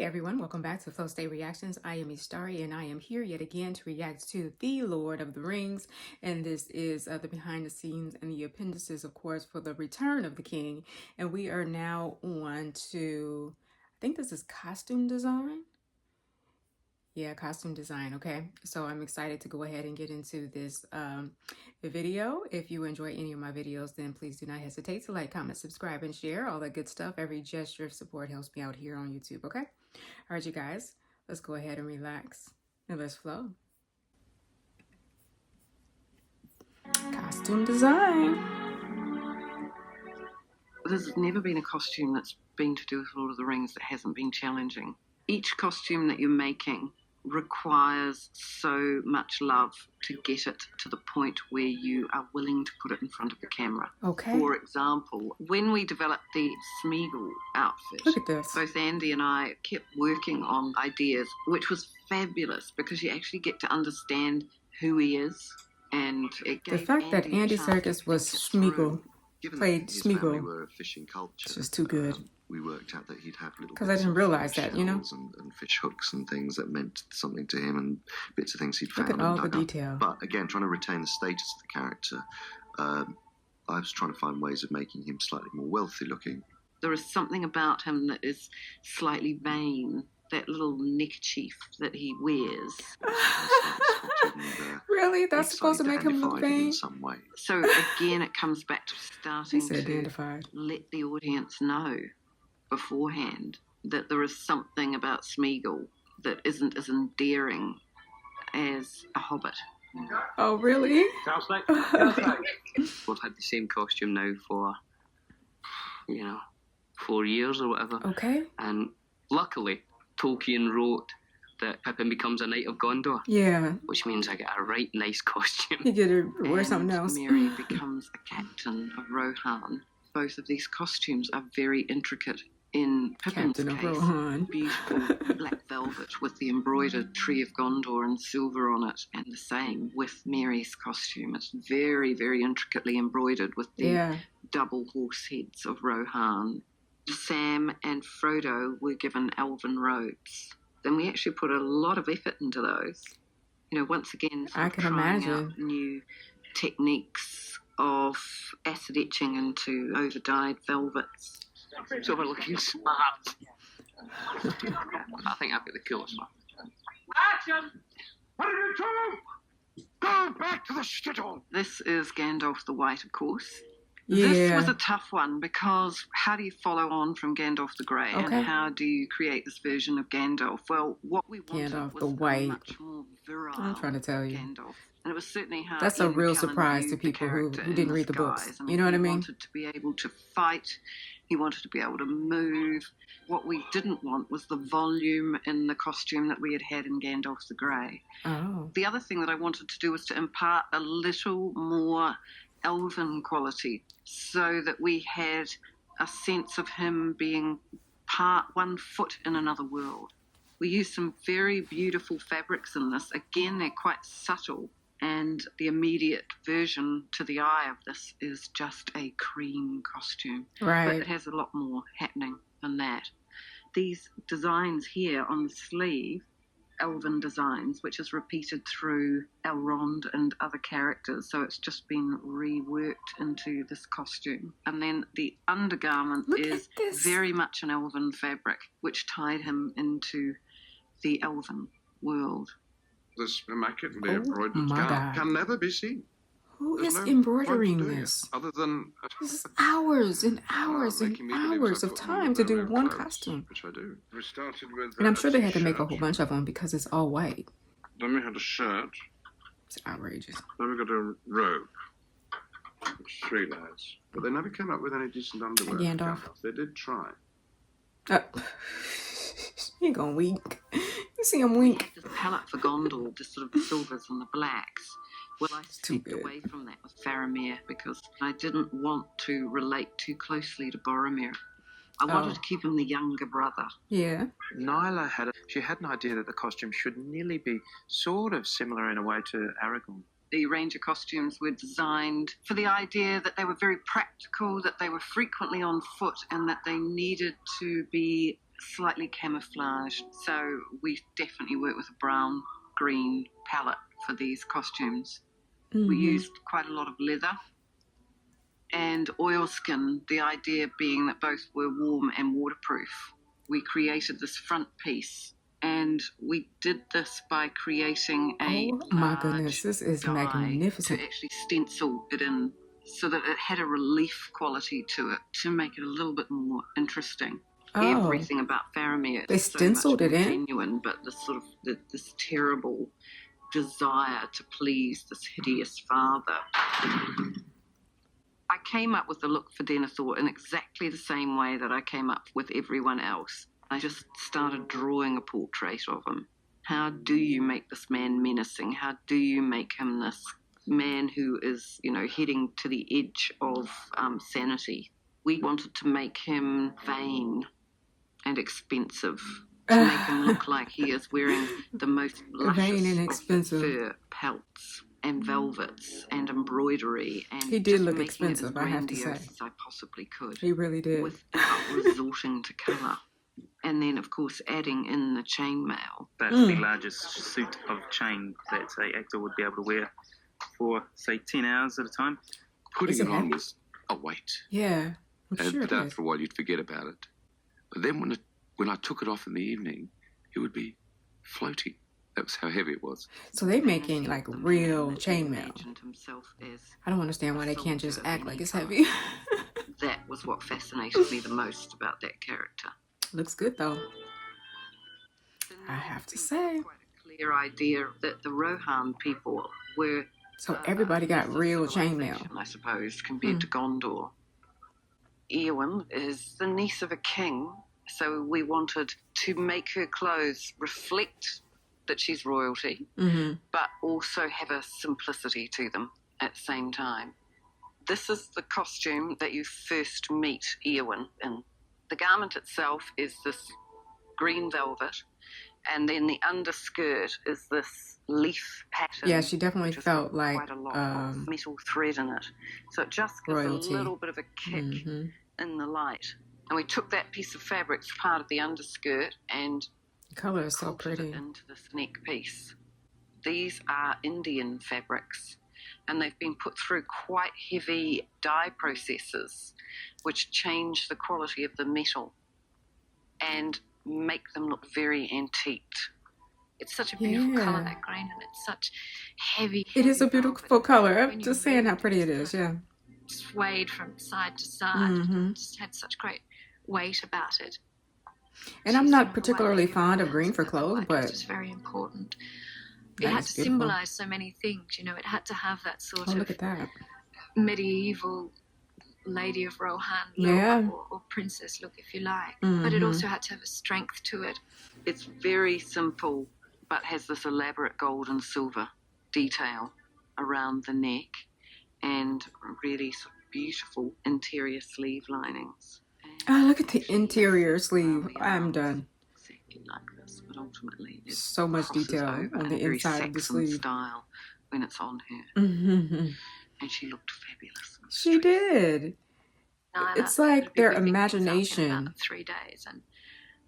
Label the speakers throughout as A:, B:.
A: everyone, welcome back to Flow State Reactions. I am Istari and I am here yet again to react to The Lord of the Rings. And this is the behind the scenes and the appendices, of course, for the Return of the King. And we are now on to, I think this is costume design. Yeah, costume design. Okay, so I'm excited to go ahead and get into this video. If you enjoy any of my videos, then please do not hesitate to like, comment, subscribe, and share all that good stuff. Every gesture of support helps me out here on YouTube. Okay, all right, you guys, let's go ahead and relax and let's flow. Costume design.
B: There's never been a costume that's been to do with Lord of the Rings that hasn't been challenging. Each costume that you're making requires so much love to get it to the point where you are willing to put it in front of the camera.
A: Okay.
B: For example, when we developed the Smeagol outfit,
A: look at this.
B: Both Andy and I kept working on ideas, which was fabulous because you actually get to understand who he is. And it gave
A: the fact that Andy Serkis was Smeagol, played Smeagol,
C: were a fishing culture.
A: it's just too good.
C: We worked out that he'd have little
A: because I didn't realize that, you know,
C: and fish hooks and things that meant something to him, and bits of things he'd found.
A: Look at all the detail.
C: But again, trying to retain the status of the character, I was trying to find ways of making him slightly more wealthy looking.
B: There is something about him that is slightly vain. That little neckerchief that he wears.
A: Really? That's supposed to make him look vain?
C: In some way.
B: So again, it comes back to starting to let the audience know beforehand that there is something about Smeagol that isn't as endearing as a hobbit.
A: Oh, really?
D: We've had the same costume now for, 4 years or whatever.
A: Okay.
D: And luckily, Tolkien wrote that Pippin becomes a Knight of Gondor.
A: Yeah.
D: Which means I get a right nice costume.
A: You get to wear something else.
B: Merry becomes a captain of Rohan. Both of these costumes are very intricate. In Pippin's case, beautiful black velvet with the embroidered tree of Gondor and silver on it, and the same with Merry's costume. It's very, very intricately embroidered with the double horse heads of Rohan. Sam and Frodo were given elven robes. Then we actually put a lot of effort into those. You know, once again,
A: I can imagine
B: out new techniques of acid etching into over-dyed velvets.
D: So we're looking smart. I think I've got the coolest one.
E: Action! What did you do? Go back to the shuttle!
B: This is Gandalf the White, of course.
A: Yeah.
B: This was a tough one because how do you follow on from Gandalf the Grey and how do you create this version of Gandalf? Well, what we wanted
A: Gandalf
B: was
A: the White.
B: much more virile
A: I'm trying to tell you.
B: Gandalf. And it was certainly how
A: that's a real surprise to people who didn't read the books. You know what I mean?
B: He wanted to be able to fight. He wanted to be able to move. What we didn't want was the volume in the costume that we had in Gandalf the Grey.
A: Oh.
B: The other thing that I wanted to do was to impart a little more elven quality so that we had a sense of him being one foot in another world. We used some very beautiful fabrics in this. Again, they're quite subtle, and the immediate version to the eye of this is just a cream costume.
A: Right.
B: But it has a lot more happening than that. These designs here on the sleeve, elven designs, which is repeated through Elrond and other characters, so it's just been reworked into this costume. And then the undergarment is very much an elven fabric, which tied him into the elven world.
E: This immaculately embroidered gown can never be seen.
A: Who is embroidering this?
E: Other than
A: this is hours and hours and hours of time to do one costume.
E: Which I do. We started with.
A: And I'm sure they had to make a whole bunch of them because it's all white.
E: Then we had a shirt.
A: It's outrageous.
E: Then we got a robe. 3 layers. But they never came up with any decent underwear.
A: Gandalf.
E: They did try.
A: He gonna wink. You see him wink.
B: The palette for Gondor, the sort of silvers and the blacks. Well, I stepped away from that with Faramir because I didn't want to relate too closely to Boromir. I wanted to keep him the younger brother.
A: Yeah.
F: Nyla had an idea that the costume should nearly be sort of similar in a way to Aragorn.
B: The Ranger costumes were designed for the idea that they were very practical, that they were frequently on foot, and that they needed to be slightly camouflaged. So we definitely worked with a brown green palette for these costumes. We used quite a lot of leather and oilskin, the idea being that both were warm and waterproof. We created this front piece, and we did this by creating a
A: my goodness, this is magnificent.
B: to actually stencil it in so that it had a relief quality to it to make it a little bit more interesting. Everything about Faramir
A: they
B: is
A: stenciled
B: so much
A: it in?
B: genuine, but this sort of this terrible desire to please this hideous father. I came up with the look for Denethor in exactly the same way that I came up with everyone else. I just started drawing a portrait of him. How do you make this man menacing? How do you make him this man who is, heading to the edge of sanity? We wanted to make him vain and expensive, to make him look like he is wearing the most
A: vain and
B: luscious
A: expensive
B: fur pelts and velvets and embroidery, and
A: he did
B: just
A: look
B: making
A: expensive,
B: it as
A: I have to say.
B: grandiose as I possibly could.
A: He really did.
B: Without resorting to colour. And then, of course, adding in the chainmail.
F: That's the largest suit of chain that an actor would be able to wear for, say, 10 hours at a time.
E: Putting
A: Is it
E: it on
A: heavy?
E: was a weight.
A: Yeah, I'm
E: And
A: sure it
E: that
A: is.
E: for a while you'd forget about it. But then when I took it off in the evening, it would be floating. That was how heavy it was.
A: So they making like real chainmail.
B: Himself as
A: I don't understand why they can't just
B: soldier of
A: act like
B: any
A: it's
B: colour.
A: heavy.
B: That was what fascinated me the most about that character.
A: Looks good though. I have to say.
B: Quite a clear idea that the Rohan people were.
A: So everybody got real chainmail.
B: civilization, I suppose, compared to Gondor. Eowyn is the niece of a king, so we wanted to make her clothes reflect that she's royalty, but also have a simplicity to them at the same time. This is the costume that you first meet Eowyn in. The garment itself is this green velvet, and then the underskirt is this leaf pattern.
A: Yeah, she definitely
B: which has
A: felt
B: got
A: like
B: quite a lot of metal thread in it. So it just gives
A: royalty.
B: a little bit of a kick in the light. And we took that piece of fabric for part of the underskirt and
A: The color is so
B: quilted
A: pretty.
B: it into this neck piece. These are Indian fabrics, and they've been put through quite heavy dye processes, which change the quality of the metal and make them look very antiqued. It's such a beautiful
A: Yeah.
B: colour, that green, and it's such heavy.
A: It is a
B: heavy
A: beautiful
B: velvet.
A: color. I'm
B: When you
A: just saying how
B: read
A: pretty it
B: it's
A: is, yeah.
B: swayed from side to side. It just had such great weight about it.
A: And I'm
B: She's
A: not
B: from
A: particularly
B: Hawaii,
A: fond of
B: and
A: green for
B: the
A: clothes,
B: white was
A: but
B: just very important.
A: that
B: It had
A: is
B: to
A: beautiful.
B: symbolize so many things, it had to have that sort
A: Oh,
B: of
A: look at that.
B: medieval Lady of Rohan look,
A: Yeah.
B: or princess look, if you like. But it also had to have a strength to it. It's very simple, but has this elaborate gold and silver detail around the neck, and really sort of beautiful interior sleeve linings.
A: Oh, look at the interior sleeve.
B: Flowery
A: I'm
B: arms,
A: done.
B: exactly like this, but ultimately it
A: So much
B: crosses
A: detail
B: over
A: on
B: in
A: the
B: a very
A: inside of the
B: Saxon
A: sleeve.
B: style when it's on her,
A: And
B: and she looked fabulous.
A: she did. It's like their imagination
B: in 3 days, and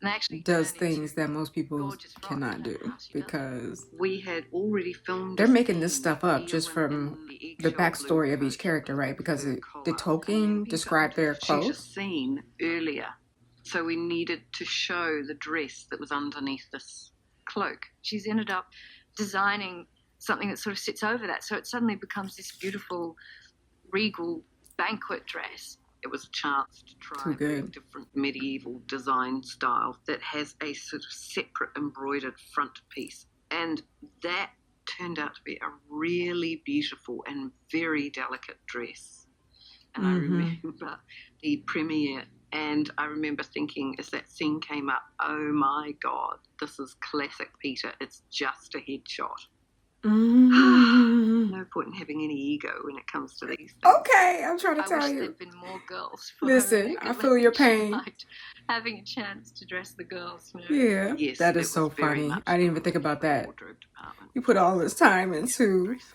B: they actually
A: does
B: turned
A: things
B: into
A: that most people
B: gorgeous rock
A: cannot do
B: house,
A: because
B: we had already filmed.
A: they're
B: a
A: making this
B: scene
A: stuff
B: with
A: up just
B: Eowyn
A: from
B: in
A: the
B: eggshell
A: backstory of
B: blue
A: each character, right? Because
B: fur
A: the
B: collar, and
A: token
B: then we
A: described their
B: filmed to shoot a
A: clothes.
B: scene earlier, so we needed to show the dress that was underneath this cloak. She's ended up designing something that sort of sits over that, so it suddenly becomes this beautiful regal banquet dress. It was a chance to try
A: Too
B: a very
A: good.
B: different medieval design style that has a sort of separate embroidered front piece, and that turned out to be a really beautiful and very delicate dress. And I remember the premiere, and I remember thinking as that scene came up, oh my God, this is classic Peter. It's just a headshot. No point in having any ego when it comes to these things.
A: Okay, I'm trying to
B: I
A: tell
B: wish
A: you.
B: there'd been more girls. For
A: Listen,
B: her.
A: I feel your
B: She
A: pain.
B: liked having a chance to dress the girls.
A: Yeah,
B: Yes,
A: that
B: it
A: is so
B: was very
A: funny.
B: much
A: I didn't even think about
B: the
A: that.
B: wardrobe department.
A: You put all this time into
B: Dresses.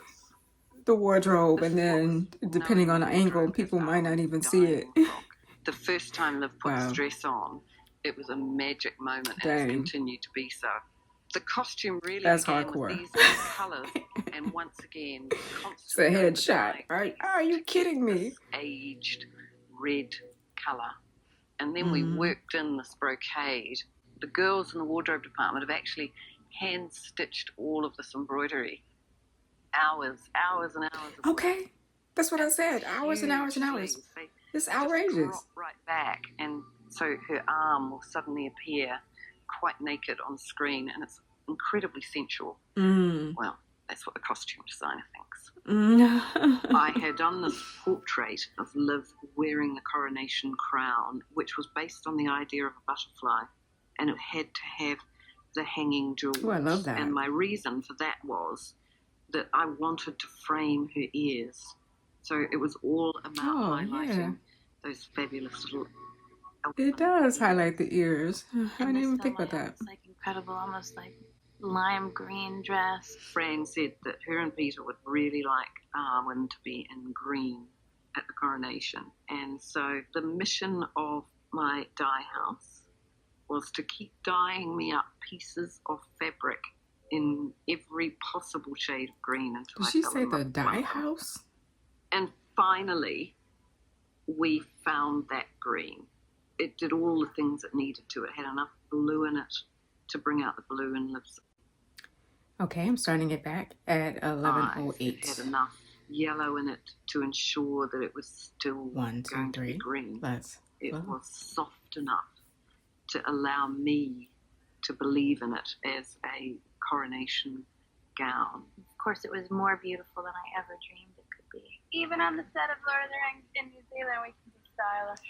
A: the wardrobe,
B: This
A: and then
B: was
A: depending on the
B: knowing
A: angle,
B: wardrobe
A: people
B: is
A: might not
B: our
A: even see it.
B: dying rock. The first time Liv put
A: Wow.
B: this dress on, It was a magic moment, and
A: Dang.
B: it's continued to be so. The costume really
A: That's
B: began
A: hardcore.
B: with these colours, and once again,
A: It's a
B: constantly
A: headshot.
B: overdying
A: Are you kidding me?
B: this aged red colour. And then we worked in this brocade. The girls in the wardrobe department have actually hand-stitched all of this embroidery. Hours and hours of work.
A: Okay, that's what I said. Hours and hours and hours. It's outrageous.
B: Just drop right back, and so her arm will suddenly appear quite naked on screen, and it's incredibly sensual. Well, that's what the costume designer thinks. I had done this portrait of Liv wearing the coronation crown, which was based on the idea of a butterfly, and it had to have the hanging jewels.
A: Oh, I love that.
B: And my reason for that was that I wanted to frame her ears. So it was all about highlighting those fabulous little...
A: It does highlight the ears. I didn't even think about that.
G: It's like incredible, almost like lime green dress.
B: Fran said that her and Peter would really like Arwen to be in green at the coronation. And so the mission of my dye house was to keep dyeing me up pieces of fabric in every possible shade of green until
A: Did she say the dye house?
B: And finally, we found that green. It did all the things it needed to. It had enough blue in it to bring out the blue in Liv's.
A: Okay, I'm starting it back at 11:08.
B: It had enough yellow in it to ensure that it was still going to be green. It was soft enough to allow me to believe in it as a coronation gown.
G: Of course, it was more beautiful than I ever dreamed it could be. Even on the set of Lord of the Rings in New Zealand, we can be stylish.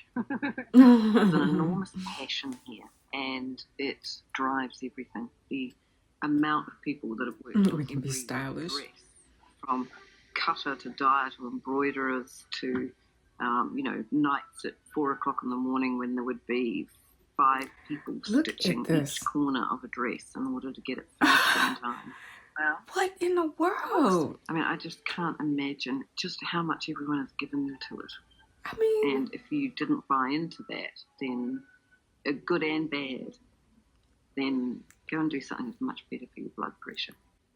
B: There's an enormous passion here, and it drives everything. The amount of people that have worked on
A: we can be stylish.
B: Dress, from cutter to dyer to embroiderers to, nights at 4 o'clock in the morning when there would be 5 people stitching each corner of a dress in order to get it finished in time. Well,
A: what in the world?
B: I mean, I just can't imagine just how much everyone has given into it.
A: I mean...
B: And if you didn't buy into that, then, good and bad, then go and do something that's much better for your blood pressure.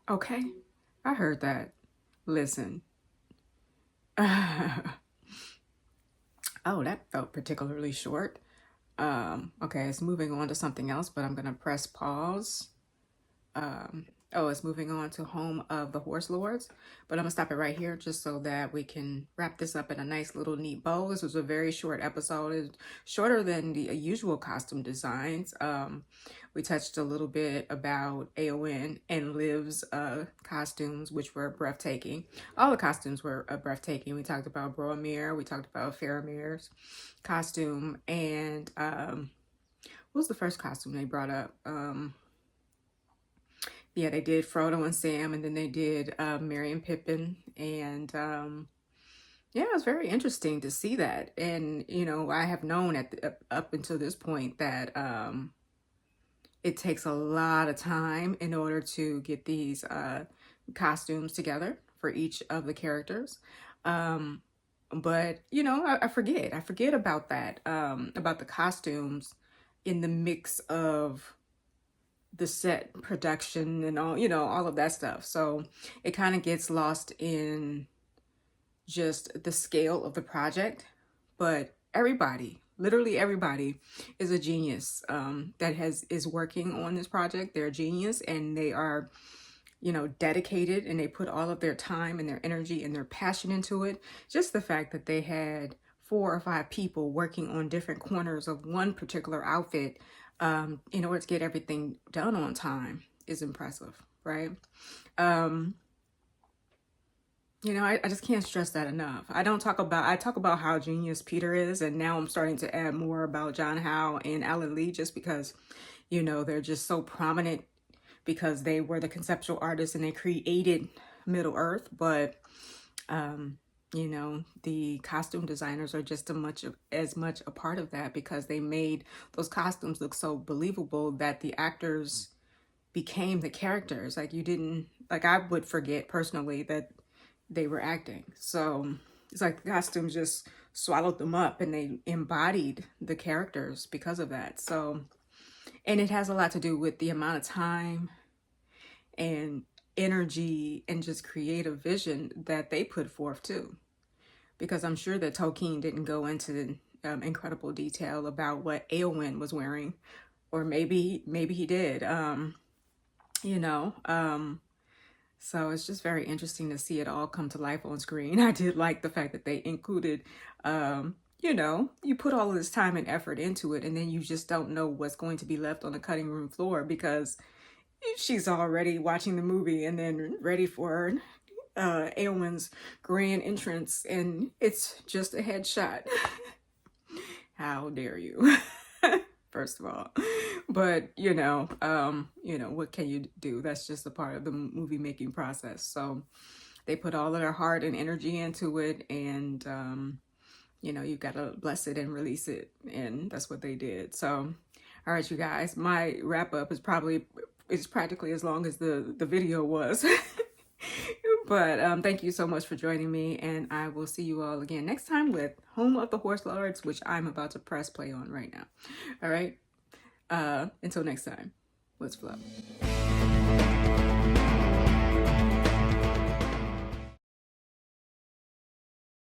A: Okay, I heard that. Listen. Oh, that felt particularly short. Okay, it's moving on to something else, but I'm going to press pause. It's moving on to Home of the Horse Lords, but I'm going to stop it right here just so that we can wrap this up in a nice little neat bow. This was a very short episode. It's shorter than the usual costume designs. We touched a little bit about Éowyn and Liv's costumes, which were breathtaking. All the costumes were breathtaking. We talked about Boromir. We talked about Faramir's costume. And what was the first costume they brought up? Yeah, they did Frodo and Sam, and then they did Merry and Pippin. And yeah, it was very interesting to see that. And, I have known up until this point that it takes a lot of time in order to get these costumes together for each of the characters. But, I forget about that, about the costumes in the mix of the set production and all of that stuff. So it kind of gets lost in just the scale of the project. But everybody, literally everybody, is a genius that is working on this project. They're a genius, and they are, dedicated, and they put all of their time and their energy and their passion into it. Just the fact that they had 4 or 5 people working on different corners of one particular outfit in order to get everything done on time is impressive, right? I just can't stress that enough. I talk about how genius Peter is, and now I'm starting to add more about John Howe and Alan Lee, just because, they're just so prominent because they were the conceptual artists and they created Middle Earth. But, the costume designers are just as much a part of that, because they made those costumes look so believable that the actors became the characters. I would forget personally that they were acting. So it's like the costumes just swallowed them up, and they embodied the characters because of that. So, and it has a lot to do with the amount of time and energy and just creative vision that they put forth too. Because I'm sure that Tolkien didn't go into incredible detail about what Eowyn was wearing, or maybe he did. You know, so it's just very interesting to see it all come to life on screen. I did like the fact that they included, you know, you put all of this time and effort into it, and then you just don't know what's going to be left on the cutting room floor, because she's already watching the movie and then ready for Eowyn's grand entrance, and it's just a headshot. How dare you? First of all, but you know, what can you do? That's just a part of the movie making process. So they put all of their heart and energy into it, and you know, you've got to bless it and release it, and that's what they did. So, all right, you guys, my wrap up is practically as long as the video was. But thank you so much for joining me, and I will see you all again next time with Home of the Horse Lords, which I'm about to press play on right now. All right, until next time, let's flow.